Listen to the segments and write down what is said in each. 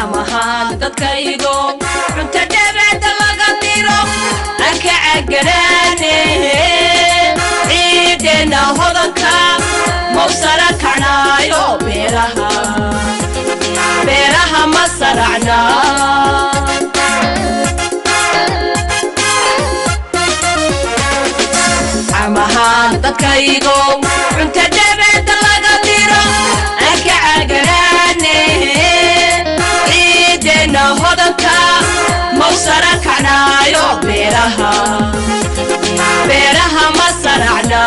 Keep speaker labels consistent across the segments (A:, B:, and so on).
A: عمها تتكيدو تدبع تلقديرو أكا عقراني عيدنا هضنكا موصرا كعنايو بيرها مصرعنا عمها تتكيدو تدبع تلقديرو أكا عقراني عيدنا هضنكا موصرا كعنايو بيرها مصرعنا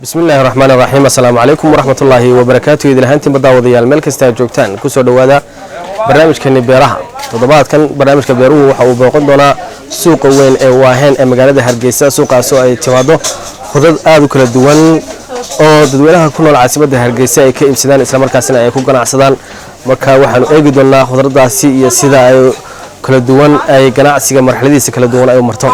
B: بسم الله الرحمن الرحيم السلام عليكم ورحمة الله وبركاته إذا هانتم بداوديال meel kasta joogtaan ku soo dhawaada barnaamijkeena beeraha toddobaadkan barnaamijka beeruhu waxa uu booqan doonaa suuqa weyn ee Waaheen ee magaalada Hargeysa suuqaas oo ay timaado khudrad aad u kala duwan oo dadweynaha ku nool caasimadda Hargeysa ay ka iibsadaan isla markaasina ay ku ganacsadaan marka waxaan eegi doonaa khudradaasi iyo sida ay kala duwan ay ganacsiga marxaladiisa kala duwan ay u marto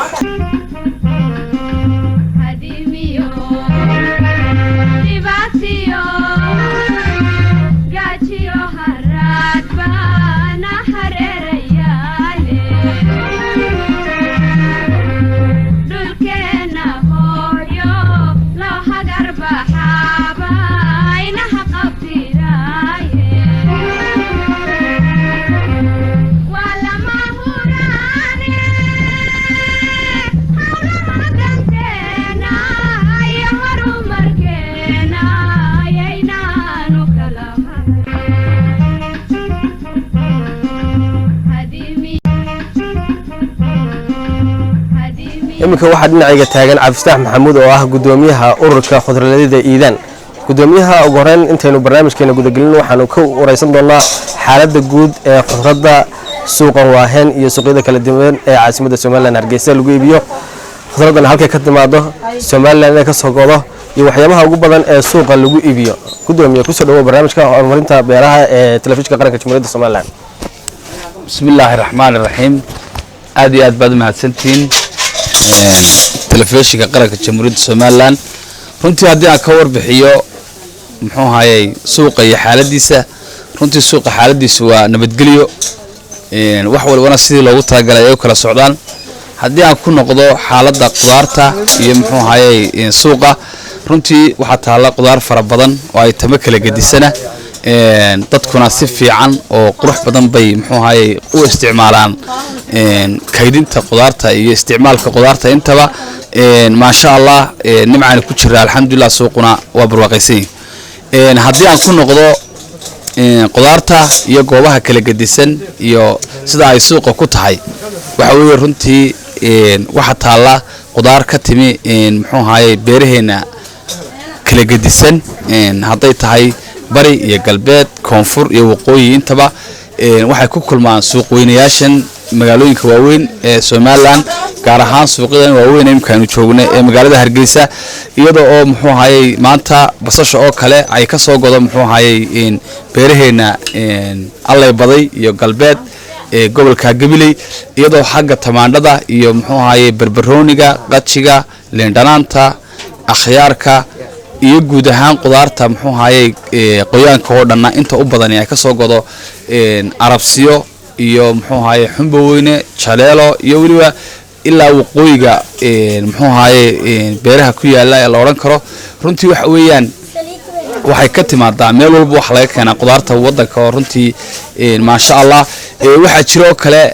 B: iminka waxa dhinacayga taagan Cabdifataax Maxamuud oo ah gudoomiyaha ururka khudradleyda Iidaan gudoomiyaha ugu horeyn intaynu barnaamijkeena gudagelin waxaanu ka wareysan doonaa xaaladda guud ee khudradda suuqa Waaheen iyo suuqyada kala duwan ee caasimadda Soomaaliland Hargeysa lagu iibiyo khudraddan halka ka timaado Soomaaliland ka soo go'do iyo waxyaabaha ugu badan ee suuqa lagu iibiyo gudoomiyaha ku soo dhawo barnaamijka horumarinta beeraha ee telefishinka qaranka Jamhuuriyadda Soomaaliland
C: bismillaahir rahmaanir rahiim aad iyo aad baad mahadsantiin telefishinka qaranka Jamhuuriyadda Soomaaliland runtii haddii aan ka warbixiyo muxuu hayay suuqa iyo xaaladiisa runtii suuqa xaaladiisu waa nabadgelyo wax walbana sidii loogu talagalay ay kala socdaan haddii aan ku noqdo xaaladda qudaarta iyo muxuu hayay suuqa runtii waxa taala qudaar fara badan oo ay tama kala gadisana dadkuna si fiican oo qurux badan bay muxuu hayay u isticmaalaan kaydinta qudaarta iyo isticmaalka qudaarta intaba ma sha Allah nimcaan ku jira alxamdulillah suuquna waa barwaaqaysan haddii aan ku noqdo qudaarta iyo goobaha kala gadisan iyo sida ay suuqa ku tahay waxa weeye runtii waxa taala qudaar ka timi muxuu hayay beeraheena kala gadisan haday tahay bari iyo galbeed koonfur iyo waqooyi intaba waxay ku kulmaan suuq weynayaashan magaalooyinka waaweyn ee Soomaaliland gaar ahaan suuqyadan waaweyn ee imkaanu joognay ee magaalada Hargeysa iyadoo oo muxuu hayay maanta basasha oo kale ay ka soo godo muxuu hayay beeraheena allay baday iyo galbeed ee gobolka Gabiley iyadoo xagga tamaandhada iyo muxuu hayay barbarooniga qajiga leendanaanta akhyaarka iyo guud ahaan qudaarta muxuu hayay qoyaanka oo dhanna inta u badan ay ka soo godo arabsiyo iyo muxuu hayay xumbo weyne jaleelo iyo waliba ilaa waqooyiga muxuu hayay beeraha ku yaala ee la oran karo runtii wax weeyaan waxay ka timaadaa meel walba wax laga keenaa qudaarta wadanka oo runtii ma sha Allah waxa jiro kale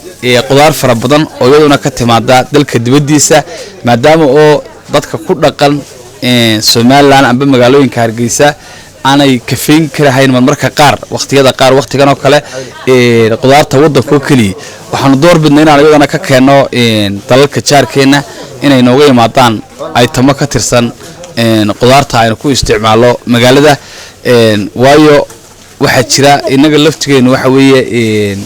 C: qudaar fara badan oo iyaduna ka timaada dalka dibadiisa maadaama oo dadka ku dhaqan Soomaaliland amba magaalooyinka Hargeysa aanay kafeyn karahayn marmarka qaar waqtiyada qaar waqtigan oo kale qudaarta wadanka oo kaliya waxaanu door bidnay inaan iyadana ka keeno dalalka jaarkeena inay nooga yimaadaan ay tamo ka tirsan qudaarta aynu ku isticmaalo magaalada waayo waxa jira inaga laftigeenu waxa weeye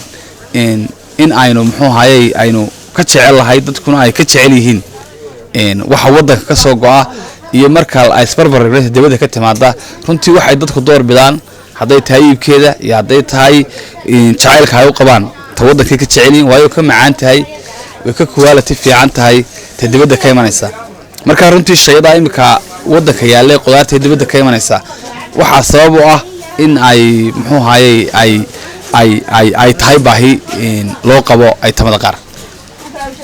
C: in aynu muxuu hayay aynu ka jecel lahay dadkuna ay ka jecel yihiin waxa wadanka ka soo go'a iyo marka ay isbarbarigay dibadda ka timaada runtii waxay dadku door bidaan haday tahay iibkeeda iyo haday tahay jacaylka ay u qabaan ta wadanka ka jecelin waayo ka macaan tahay way ka quality fiican tahay ta dibadda ka imanaysa marka runtii shayada imika wadanka yaalay qudaarta dibadda ka imanaysa waxa sabab u ah in ay muxuu hayay ay tahay baahi loo qabo ay tamada qaar.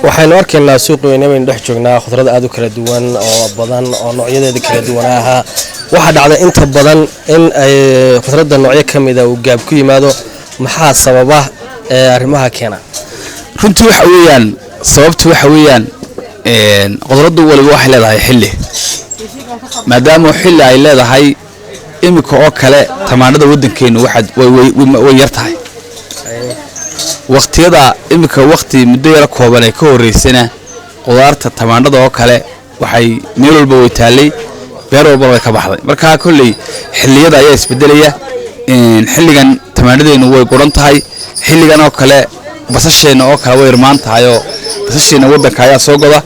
B: waxaynu arkaynaa suuq weyn baynu dhex joognaa khudrad aad u kala duwan oo badan oo noocyadeeda kala duwanaaha waxa dhacda inta badan in ay khudradda noocyo ka mid ah uu gaab ku yimaado maxaa sababa arrimaha keena
C: runtii waxa weeyaan sababtu waxa weeyaan khudraddu waliba waxay leedahay xilli maadaama xilli ay leedahay imika oo kale tamaandhada waddankeenu way yar tahay waqtiyada imika waqti muddo yar kooban ay ka horeysana qudaarta tamaandhada oo kale waxay meel walba way taalay beer walba way ka baxday marka kulli xilliyada ayaa isbedelaya xilligan tamaandhadeenu way goran tahay xilligan oo kale basasheena oo kale way irmaan tahay oo basasheena waddanka ayaa soo goda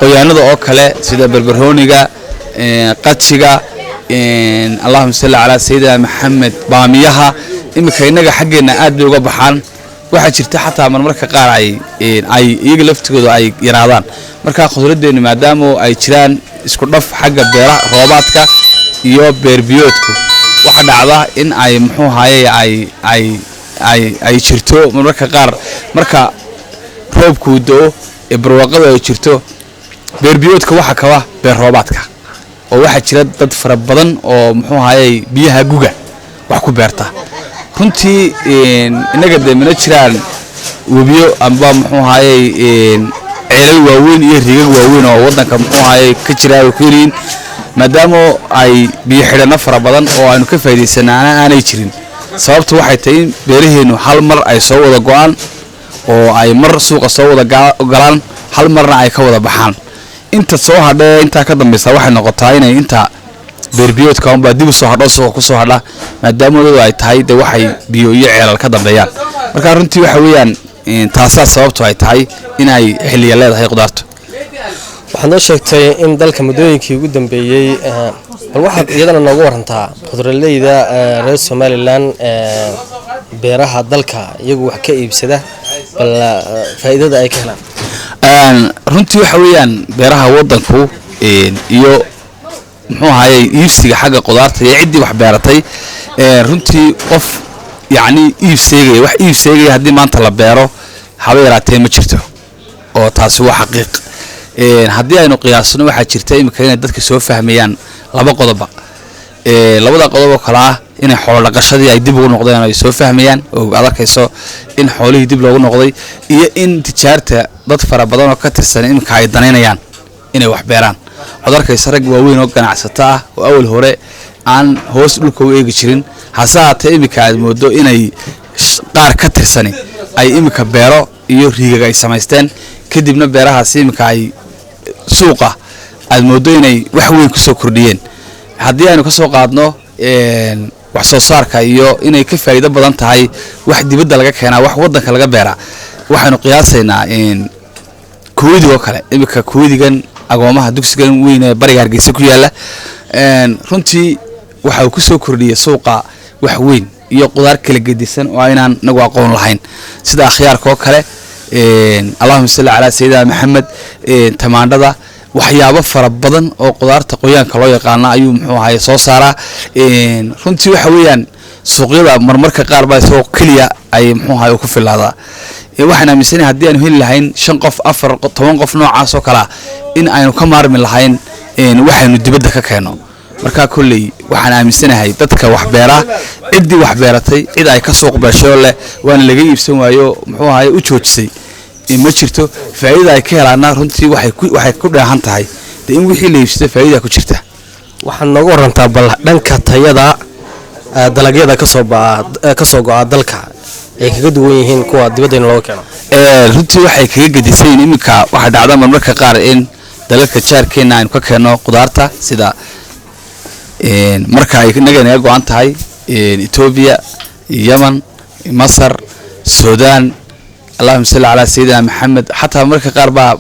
C: qoyaanada oo kale sida barbarooniga qajiga allahumma salli ala sayyidina maxamed baamiyaha imika inaga xaggeena aad bay uga baxaan waxa jirta xataa marmarka qaar ay iyaga laftigooda ay yaraadaan marka khudraddeenu maadaama ay jiraan isku dhaf xagga beeraha roobaadka iyo beerbiyoodku waxa dhacda in ay muxuu haye ay jirto marmarka qaar marka roobku doo barwaaqada ay jirto beerbiyoodka waxa kaba beer roobaadka oo waxa jira dad fara badan oo muxuu haye biyaha guga wax ku beerta runtii inaga deemina jiraan webiyo amba muxuu haye ceelal waaweyn iyo riigag waaweyn oo waddanka muxuu haye ka jira oo keenin maadaama ay biyo xidhana fara badan oo aanu ka faa'iideysanaana aanay jirin sababtu waxay tahay in beeraheenu hal mar ay soo wada go'aan oo ay mar suuqa soo wada galaan hal marna ay ka wada baxaan inta soo hadhay inta ka dambaysa waxay noqotaa inay inta beerbiyoodka amba dib u soo hadho suuqa ku soo hadha maadaama ay tahay waxay biyo iyo ceelal ka dambeeyaan marka runtii waxa weeyaan taasaa sababtu ay tahay inay xilliya leedahay qudaartu
B: waxaad noo sheegtay in dalka muddooyinkii ugu dambeeyey bal waxaad iyadana noogu warantaa khudraleyda reer somalilan beeraha dalka iyagu wax ka iibsada bal faa'iidada ay ka helaan
C: runtii waxa weeyaan beeraha waddanku iyo muxuu ahaayey iibsiga xagga qudaarta iyo ciddii wax beeratay runtii qof yacni wax iib seegaya haddii maanta la beero haba yaraatee ma jirto oo taasi waa xaqiiq haddii aynu qiyaasno waxaa jirta imika inay dadka soo fahmayaan laba qodoba labada qodob oo kale ah inay xoolo dhaqashadii ay dib ugu noqdeen ay soo fahmayaan oo aad arkayso in xoolihii dib loogu noqday iyo in tijaarta dad fara badan oo ka tirsan imika ay danaynayaan inay wax beeraan aad arkayso rag waaweyn oo ganacsato ah oo awal hore aan hoos dhulka u eegi jirin hase haatee imika aad moodo inay qaar ka tirsani ay imika beero iyo riigag ay samaysteen kadibna beerahaas imika ay suuqa aad moodo inay wax weyn ku soo kordhiyeen haddii aynu ka soo qaadno wax soo saarka iyo inay ka faa'iido badan tahay wax dibadda laga keenaa wax waddanka laga beeraa waxaynu qiyaasaynaa kuweydiga oo kale imika kuweydigan agoomaha dugsigan weyn ee bariga Hargeysa ku yaala runtii waxa uu ku soo kordhiyay suuqa wax weyn iyo qudaar kala gedisan oo aynaan nagu aqoon lahayn sida akhyaarka oo kale allahumma salli ala sayyidina maxamed tamaandhada waxyaabo fara badan oo qudaarta qoyaanka loo yaqaan ayuu muxuu ahaay soo saaraa runtii waxa weeyaan suuqyada marmarka qaar baa soo kaliya ay muxuu ahaay ku filaadaa waxaan aaminsanahay haddii aanu heli lahayn 5 qof 4 10 qof noocaas oo kala in aynu ka maarmi lahayn waxaynu dibadda ka keeno marka kulli waxaan aaminsanahay dadka wax beera ciddii wax beeratay cid ay ka suuq beesho leh waana laga iibsan waayo muxuu ahaay u joojisay ma jirto faa'iido ay ka helaana runtii waxay ku dheehan tahay in wixii la iibsado faa'iido ku jirta
B: waxaan noogu warantaa bal dhanka tayada dalagyada ka soo go'a dalka ay kaga duwan yihiin kuwa dibadda looga keeno
C: runtii waxay kaga gedisan imika waxa dhacda marmarka qaar in dalalka jaarkeena aynu ka keeno qudaarta sida marka ay naga go'an tahay Ethiopia Yemen Masar Sudan اللهم صل على سيدنا محمد حتى مركا قاربا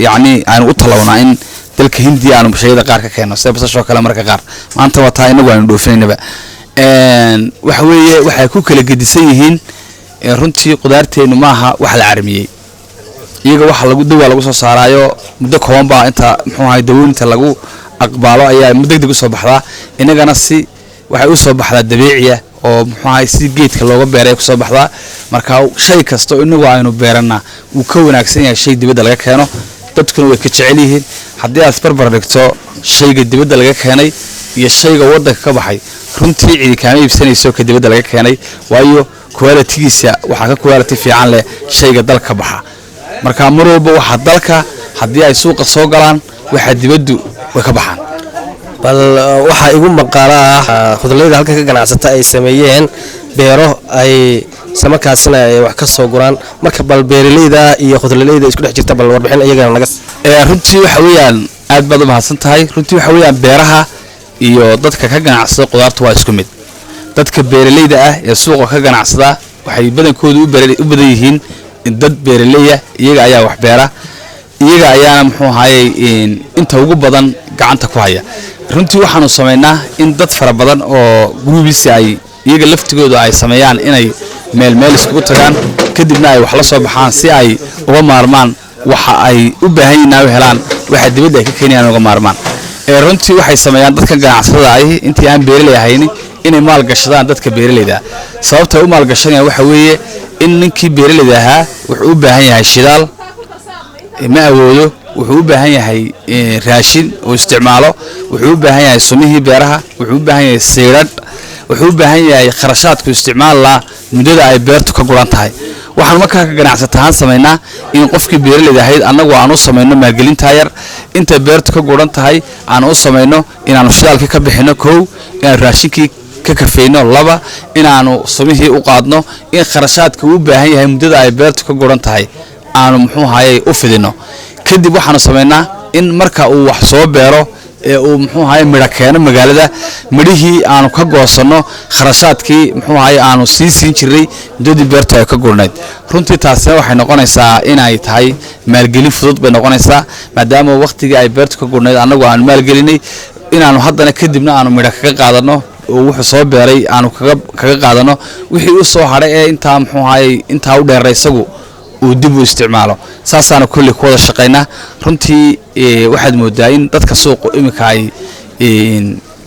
C: يعني أنا أطلعنا إن تلك هندي أنا بشيء قارك كأنه سبب سشوا كلام مركا قار ما أنت وطاين وين دوفين نبأ وحكوك لقد سيهين رنتي قدرتي إنه معها واحد عرمية يجا واحد لقوا دوا لقوا صارايو مدة كمان بقى أنت محو هاي دون أنت لقوا أقبله أي مدة دقوا صباح لا إنك نصي واحد يصبح على الدبيعية oo muxuu ahay si geedka looga beeray ku soo baxdaa marka shay kasto inagu aynu beerana uu ka wanaagsan yahay shay dibadda laga keeno dadkuna way ka jecel yihiin haddii aad barbar dhigto shayga dibadda laga keenay iyo shayga waddanka ka baxay runtii cidi kaama iibsanayso ka dibadda laga keenay waayo quality-giisa waxaa ka quality fiican leh shayga dalka baxa marka mar walba waxa dalka haddii ay suuqa soo galaan waxa dibaddu way ka baxaan
B: bal waxaa igu maqaala ah khudradda halka ka ganacsata ay sameeyeen beero ay samakaasina ay wax ka soo guraan marka bal beeralayda iyo khudradda isku dhex jirta bal warbixin iyagana naga
C: runtii waxa weeyaan aad baad u mahadsan tahay runtii waxa weeyaan beeraha iyo dadka ka ganacsada qudaarta waa isku mid dadka beeralayda ah ee suuqa ka ganacsada waxay badankoodu u badan yihiin dad beeralaya iyaga ayaa wax beera iyaga ayaana muxuu ahaayey inta ugu badan gacanta ku haya runtii waxaanu samaynaa in dad fara badan oo guruubisi ay iyaga laftigooda ay sameeyaan inay meel iskugu tagaan kadibna ay wax la soo baxaan si ay uga maarmaan waxa ay u baahan yihiin inay helaan waxa dibadda ay ka keenayaan uga maarmaan runtii waxay sameeyaan dadka ganacsada ah intii aan beeralay ahayn inay maal gashadaan dadka beeralayda sababta u maal gashanayaan waxa weeye in ninkii beeralayda ahaa wuxuu u baahan yahay shidaal ma awoodo wuxuu u baahan yahay raashin oo isticmaalo wuxuu u baahan yahay sumihii beeraha wuxuu u baahan yahay seedad wuxuu u baahan yahay kharashaadku isticmaal la muddada ay beertu ka guran tahay waxaan markaa ka ganacsatahaan samaynaa in qofkii beeralayda ahayd annagu aan u samayno maalgelinta yar inta beertu ka guran tahay aan u samayno inaanu shidaalkii ka bixino kow inaan raashinkii ka kafeyno laba inaanu sumihii u qaadno in kharashaadka uu baahan yahay muddada ay beertu ka guran tahay aanu muxuu ahaayey u fidino kadib waxaanu samaynaa in marka uu wax soo beero ee uu muxuu ahaayey midho keeno magaalada midhihii aanu ka goosanno kharashaadkii muxuu ahaayey aanu siin jiray muddadii beertu ay ka gurnayd runtii taasina waxay noqonaysaa inay tahay maalgelin fudud bay noqonaysaa maadaama waqtigii ay beertu ka gurnayd annagu aanu maalgelinay inaanu haddana kadibna aanu midho kaga qaadanno oo wuxuu soo beeray aanu kaga qaadanno wixii u soo hadhay ee intaa muxuu ahaayey intaa u dheeray isagu uu dib u isticmaalo saasaana kulli ku wada shaqaynaa runtii waxaad moodaa in dadka suuqu iminka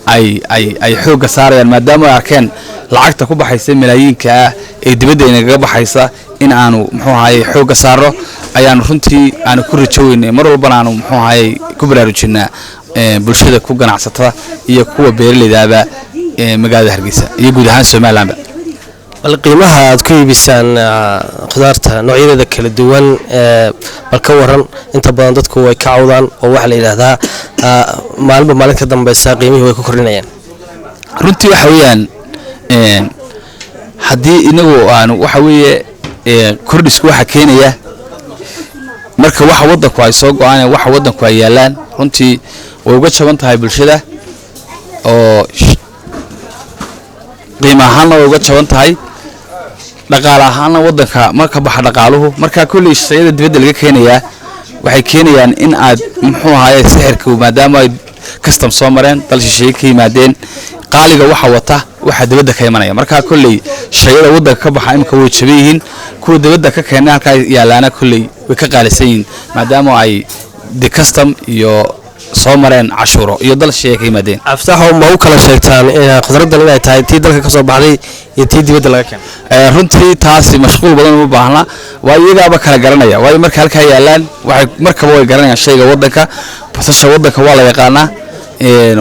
C: ay xoogga saarayaan maadaama ay arkeen lacagta ku baxaysa malaayiinka ah ee dibadda inagaga baxaysa in aanu muxuu ahaayey xoogga saarno ayaanu runtii aanu ku rajoweynay mar walbana aanu muxuu ahaayey ku baraarujinaa bulshada ku ganacsatada iyo kuwa beeralaydaaba magaalada Hargeysa iyo guud ahaan Soomaaliland
B: bal qiimaha aad ku iibisaan khudaarta noocyadeeda kala duwan bal ka waran inta badan dadku way ka cawdaan oo waxa la yiraahdaa maalinka dambaysa qiimihii way ku kordhinayaan
C: runtii waxa weeyaan haddii inagu aan waxa weeye kordhisku waxa keenaya marka waxa waddanku ay soo go'aan waxa waddanku ay yaalaan runtii way uga jaban tahay bulshada oo qiimo ahaan way uga jaban tahay dhaqaale ahaan waddanka marka baxa dhaqaaluhu marka kulli shayada dibadda laga keenayaa waxay keenayaan in aad muxuu ahaayey sixirku maadaama ay custom soo mareen dal shisheeye ka yimaadeen qaaliga waxa wata waxa dibadda ka imanaya marka kulli shayada waddanka ka baxa imka way jaban yihiin kuwa dibadda ka keenay halka yaalaana kulli way ka qaalisan yihiin maadaama ay the custom iyo soo mareen cashuuro iyo dal shisheeye ka yimaadeen
B: aftaxo ma u kala sheegtaan in khudraddan inay tahay tii dalka ka soo baxday iyo tii dibadda laga keenay
C: runtii taasi mashquul badan uma baahna waa iyagaaba kala garanaya waayo marka halkaa yaalaan waxay markaba way garanayaan shayga waddanka basasha waddanka waa la yaqaanaa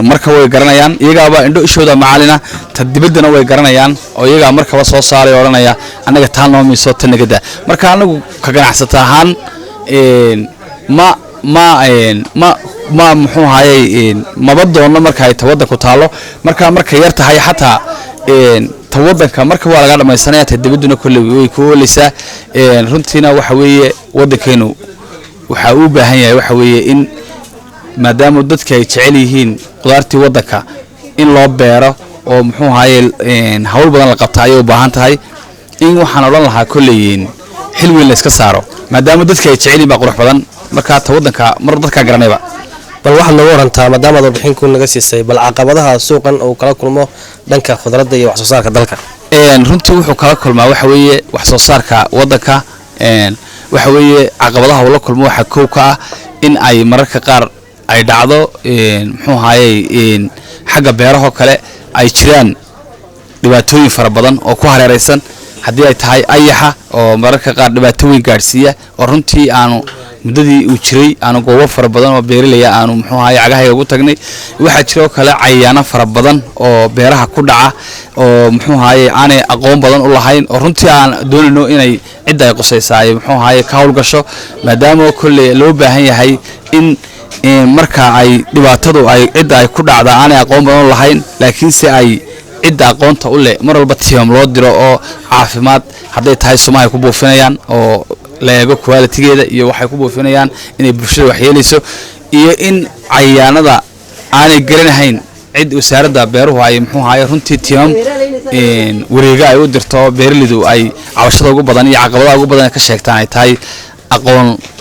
C: marka way garanayaan iyagaaba indho ishooda macalina ta dibaddana way garanayaan oo iyagaa markaba soo saaray odhanaya annaga taa noo miiso ta nagada marka anagu ka ganacsata ahaan ma muxuu ahaayey maba doonno marka ay ta waddanku taalo marka yar tahay xataa ta waddanka marka waa laga dhamaysanaya ta dibadduna kulli way ku oolaysaa runtiina waxa weeye waddankeenu waxa uu baahan yahay waxa weeye in maadaama dadka ay jecel yihiin qudaartii waddanka in loo beero oo muxuu ahaayey hawl badan la qabta ayay u baahan tahay in waxaan odhan lahaa kulli xil weyn la iska saaro maadaama dadka ay jecel yihiin baa qurux badan marka ta waddanka mar dadka garanayba
B: bal waxaad nooga warantaa maadaama aad warbixinku naga siisay bal caqabadaha suuqan uu kala kulmo dhanka khudradda iyo wax soo saarka dalka
C: runtii wuxuu kala kulmaa waxa weeye wax soo saarka waddanka waxa weeye caqabadaha uu la kulmo waxa koow ka ah in ay mararka qaar ay dhacdo muxuu ahaayey xagga beeraha kale ay jiraan dhibaatooyin fara badan oo ku hareeraysan haddii ay tahay ayaxa oo mararka qaar dhibaato weyn gaadhsiiya oo runtii aanu muddadii uu jiray aanu goobo fara badan oo beeralaya aanu muxuu ahaye cagahayga ugu tagnay waxaa jiroo kale cayayaano fara badan oo beeraha ku dhaca oo muxuu ahaye aanay aqoon badan u lahayn oo runtii aan doonayno inay cidda ay qusaysaay muxuu ahaye ka howlgasho maadaama kolley loo baahan yahay in marka ay dhibaatadu ay cidda ay ku dhacda aanay aqoon badan u lahayn laakiinse ay cidda aqoonta u leh mar walba tiimam loo diro oo caafimaad hadday tahay sumaha ay ku buufinayaan oo la eego quality-geeda iyo waxay ku buufinayaan inay bulshada waxyeelayso iyo in cayayaanada aanay garanahayn cid wasaaradda beeruhu ay muxuu ahaye runtii tiimam wareega ay u dirto beeralidu ay cabashada ugu badan iyo caqabadaha ugu badan ka sheegtaan ay tahay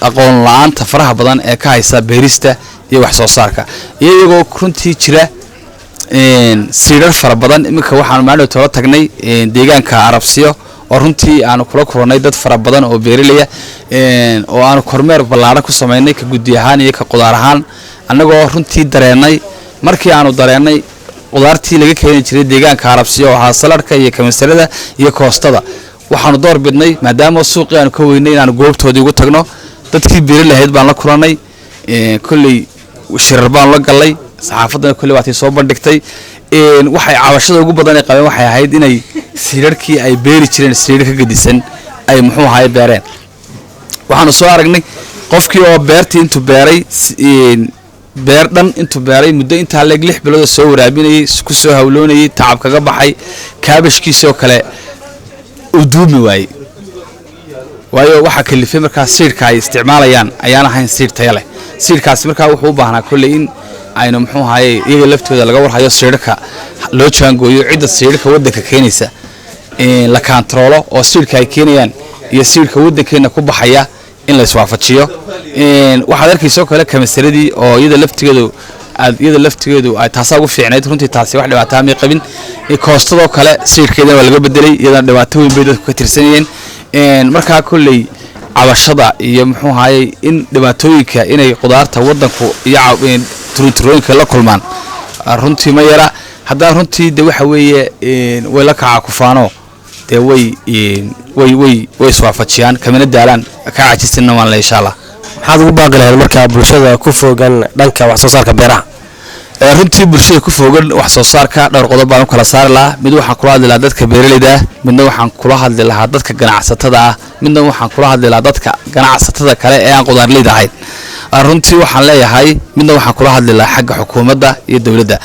C: aqoon la-aanta faraha badan ee ka haysa beerista iyo wax soo saarka iyagoo runtii jira siidhar fara badan iminka waxaanu maadhow tolo tagnay deegaanka arabsiyo oo runtii aanu kula kulannay dad fara badan oo beeralaya oo aanu kormeer ballaaran ku samaynay ka guddi ahaan iyo ka qudaar ahaan annagoo runtii dareennay markii aanu dareennay qudaartii laga keeni jiray deegaanka arabsiyo oo ahaa saladhka iyo kamisarada iyo koostada waxaanu door bidnay maadaama suuqii aanu ka weynay inaanu goobtoodii ugu tagno dadkii beeralahayd baan la kulannay kolley shirar baan la gallay saxaafaddana kolley waatay soo bandhigtay waxay cabashada ugu badan ay qabeen waxay ahayd inay siidharkii ay beeri jireen siidhar ka gedisan ay muxuu ahaye beereen waxaanu soo aragnay qofkii oo beertii intuu beeray beer dhan intuu beeray muddo intaa leeg 6 bilood soo waraabinayay ku soo hawloonayay tacab kaga baxay kaabashkiisoo kale u duumi waayey waayo waxa kalifay markaa siidhka ay isticmaalayaan ayaan ahayn siidh tayo leh siidhkaasi markaa wuxuu u baahnaa kolley in aynu muxuu ahaye iyaga laftooda laga warhayo siidhka loo jaangooyo cidda siidhka waddanka keenaysa la kaantaroolo oo siidhka ay keenayaan iyo siidhka waddankeena ku baxaya in la iswaafajiyo waxaad arkayso kale kamisaradii oo iyada laftigeedu ay taasaa ugu fiicnayd runtii taasi wax dhibaataa may qabin koostadoo kale siidhkeedana waa laga bedelay iyadana dhibaato weyn bay dadku ka tirsanayeen markaa kolley cabashada iyo muxuu ahaye in dhibaatooyinka inay qudaarta waddanku iyo turunturooyinka la kulmaan runtii ma yara haddana runtii de waxa weeye way la kaca kufaano dee way iswaafajiyaan kamina daalaan ka cajisina waan le insha allah
B: maxaad ugu baaqi lahayd markaa bulshada ku fogan dhanka wax soo saarka beeraha
C: runtii bulshada ku fogan wax soo saarka dhowr qodob baan u kala saari lahaa mid waxaan kula hadli lahaa dadka beeraleyda ah midna waxaan kula hadli lahaa dadka ganacsatada ah midna waxaan kula hadli lahaa dadka ganacsatada kale ee aan qudaarleyda ahayn runtii waxaan leeyahay midna waxaan kula hadli lahaa xagga xukuumadda iyo dowladda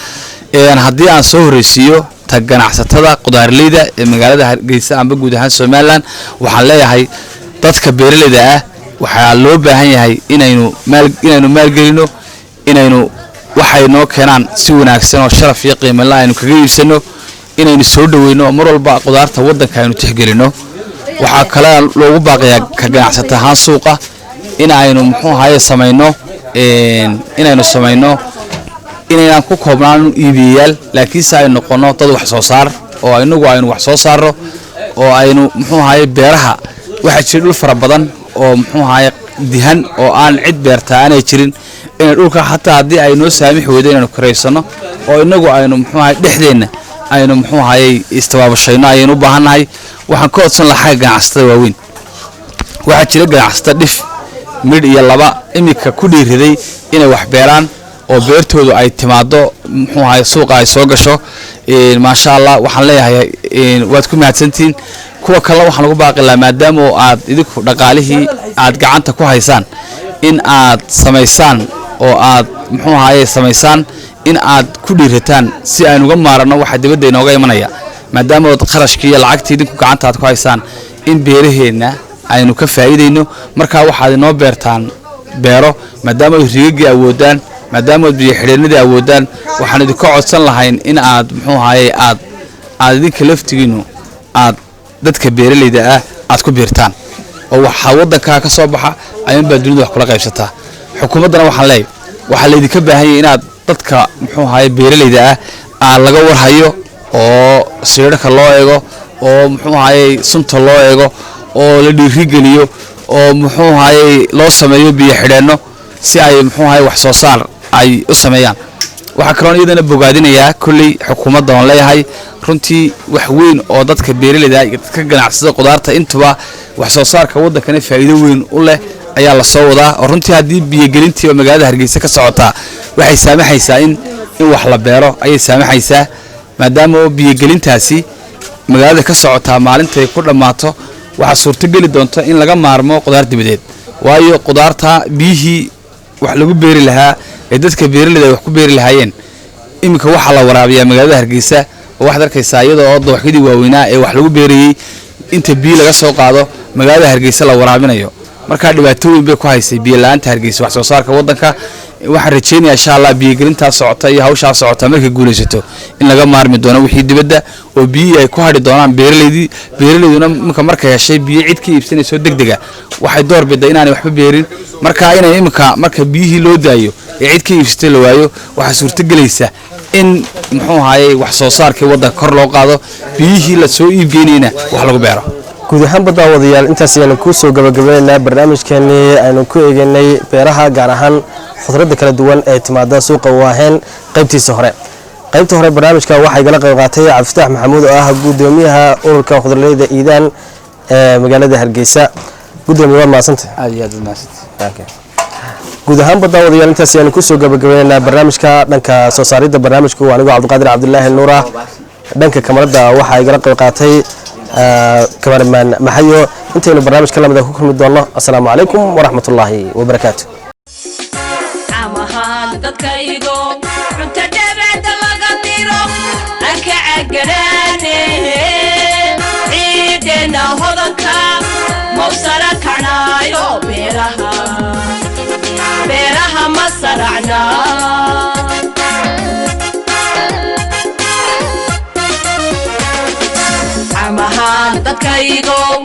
C: haddii aan soo horreysiiyo ta ganacsatada qudaarleyda ee magaalada Hargeysa amba guud ahaan Soomaaliland waxaan leeyahay dadka beeraleyda ah waxaa loo baahan yahay inaynu maalgelino inaynu waxay noo keenaan si wanaagsan oo sharaf iyo qiimo leh aynu kaga iibsano inaynu soo dhaweyno mar walba qudaarta waddanka aynu tixgelino waxaa kale loogu baaqiyaa ka ganacsata ahaan suuqa in aynu muxuu ahaye samayno inaynan ku koobnaan iibiyayaal laakiinse ay noqono dad wax soo saar oo inagu aynu wax soo saarno oo aynu muxuu ahaye beeraha waxaa jira dhul fara badan oo muxuu ahaye dihan oo aan cid beerta aanay jirin in dhulka xataa haddii ay noo saamix weydo inaynu karaysano oo inagu aynu muxuu ahaye dhexdeenna aynu muxuu ahaye istabaabashayno ayaynu u baahannahay waxaan ka codsan lahaa xagga ganacsatada waaweyn waxaa jira ganacsata dhif midh iyo laba imika ku dhiiriday inay wax beeraan oo beertoodu ay timaado muxuu ahaye suuqa ay soo gasho maasha Allah waxaan leeyahay waad ku mahadsantiin kuwa kale waxaan ugu baaqi lahaa maadaama aad idinku dhaqaalihii aad gacanta ku haysaan in aad samaysaan oo aad muxuu ahaye samaysaan in aad ku dhiirataan si aan uga maarano waxa dibadda inooga imanaya maadaama aad qarashkii iyo lacagtii idinku gacanta aad ku haysaan in beeraheena aynu ka faa'iideyno marka waxaad inoo beertaan beero maadaama riigagii awoodaan maadaama biyo xidheennadii awoodaan waxaan idinka codsan lahayn in aad muxuu ahaye aad idinka laftigiinu aad dadka beeraleyda ah aad ku beertaan oo waxa waddanka ka soo baxa ayaan baa dunida wax kula qaybsataa xukuumaddana waxaan leeyahay waxa la idinka baahan yahay inaad dadka muxuu ahaye beeraleyda ah laga warhayo oo siirka loo eego oo muxuu ahaye sunta loo eego oo la dhiirigeliyo oo muxuu ahaye loo sameeyo biyo xidheenno si ay muxuu ahaye wax soo saar ay u sameeyaan waxaa kaloon iyadana bogaadinayaa kulley xukuumadda oon leeyahay runtii wax weyn oo dadka beeraleyda dadka ganacsada qudaarta intuba wax soo saarka waddankana faa'iido weyn u leh ayaa la soo wadaa oo runtii haddii biyogelintii oo magaalada Hargeysa ka socotaa waxay saamaxaysaa in wax la beero ayay saamaxaysaa maadaama oo biyogelintaasi magaalada ka socotaa maalintay ku dhammaato waxaa suurtageli doonta in laga maarmo qudaar dibadeed waayo qudaarta biyihii wax lagu beeri lahaa ee dadka beeraleyda wax ku beeri lahaayeen iminka waxa la waraabiyaa magaalada Hargeysa oo waxaad arkaysaa iyadoo oo dooxidii waaweynaa ee wax lagu beerayay inta biyo laga soo qaado magaalada Hargeysa la waraabinayo marka dhibaato weyn bay ku haysay biyo la'aanta Hargeysa wax soo saarka waddanka waxaan rajeynayaa insha Allah biyogelinta socota iyo hawsha socota markay guuleysato in laga maarmi doono wixii dibadda oo biyo ay ku hadhi doonaan beeraleyduna markay heshay biyo cid ka iibsanayso degdega waxay door biday inaanay waxba beerin marka inay marka biyihii loo daayo ee cid ka iibsatay la waayo waxa suurtagelaysa in muxuu ahaayay wax soo saarkii waddanka kor loo qaado biyihii la soo iibgeynayna wax lagu beero
B: guud ahaan badawadayaal intaas ayaan ku soo gabagabeynaa barnaamijkeeni aynu ku eegnay beeraha gaar ahaan khudradda kala duwan ee timaada suuqa waaheen qaybtiisa hore barnaamijka waxaa igala qayb qaatay Cabdifatax Maxamuud oo ah gudoomiyaha ururka khudradda Iidaan ee magaalada Hargeysa gudoomiyaha maasanta
C: aad iyo aad maasanta
B: guud ahaan badawadayaal intaas ayaan ku soo gabagabeynaa barnaamijka dhanka soo saaridda barnaamijku waa anigu Cabdiqaadir Cabdullaahi Nuura dhanka kamarada waxaa igala qayb qaatay كاميرمان محيو انتينو برنامج كلام دا كوكو مدونو السلام عليكم ورحمة الله وبركاته
A: عمهان ددكايغو runta dhabada laga diro anka agarane ciidena hodanka mawsara kanayo beeraha masaracna عمهان ددكايغو